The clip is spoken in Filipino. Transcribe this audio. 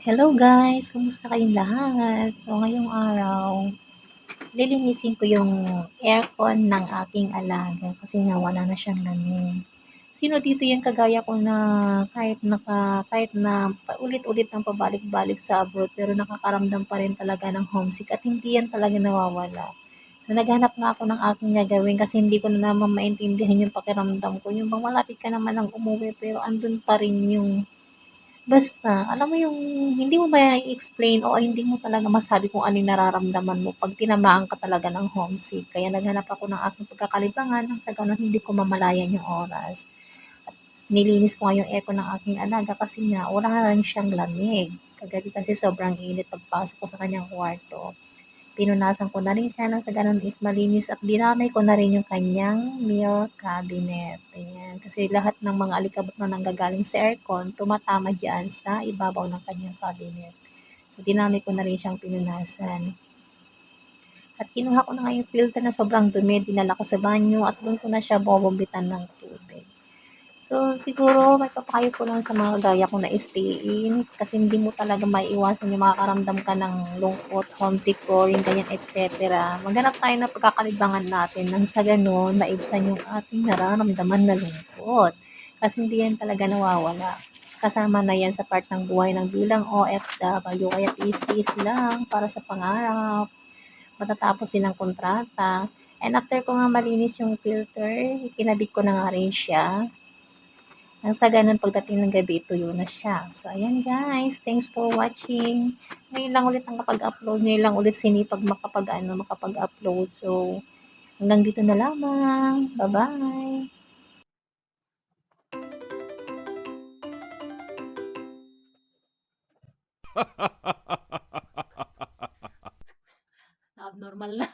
Hello guys, kumusta kayong lahat? So ngayong araw, lilinisin ko yung aircon ng aking alaga kasi nga wala na siyang lamig. Sino dito yung kagaya ko na kahit na paulit-ulit ang pabalik-balik sa abroad pero nakakaramdam pa rin talaga ng homesick at hindi yan talaga nawawala. So naghanap nga ako ng aking gagawin kasi hindi ko na naman maintindihan yung pakiramdam ko. Yung bang malapit ka naman ng umuwi pero andun pa rin yung basta, alam mo yung hindi mo mai-explain o hindi mo talaga masabi kung ano yung nararamdaman mo 'pag tinamaan ka talaga ng homesick. Kaya naghanap ako ng aking pagkakalibangan nang sa gano'n hindi ko mamalayan yung oras. At nilinis ko nga yung aircon ng aking alaga kasi nga wala na rin siyang lamig. Kagabi kasi sobrang init pagpasok ko sa kanyang kwarto. Pinunasan ko na rin siya nang sa gano'n is malinis at dinamay ko na rin yung kanyang mirror cabinet, ayan. Kasi lahat ng mga alikabok na nanggagaling sa aircon tumatama diyan sa ibabaw ng kanyang cabinet. So, dinamay ko na rin siyang pinunasan. At kinuha ko na nga yung filter na sobrang dumi, dinala ko sa banyo at do'n ko na siya bobombitan ng tubig. So, siguro maipapayo ko lang sa mga gaya ko na stay-in kasi hindi mo talaga maiiwasan yung makakaramdam ka ng lungkot, homesick, boring, ganyan, etc. Maghanap tayo ng pagkakalibangan natin nang sa gano'n maibsan yung ating nararamdaman na lungkot. Kasi hindi yan talaga nawawala. Kasama na yan sa part ng buhay ng bilang OFW kaya tiis-tiis lang para sa pangarap. Matatapos din ang kontrata. And after ko nga malinis yung filter, ikinabit ko na nga rin siya. Nang sa gano'n pagdating ng gabi tuyo na siya. So ayan guys, thanks for watching. Ngayon lang ulit ang kapag-upload, ngayon lang ulit sinipag makapag-upload. So hanggang dito na lamang. Bye-bye. Abnormal na.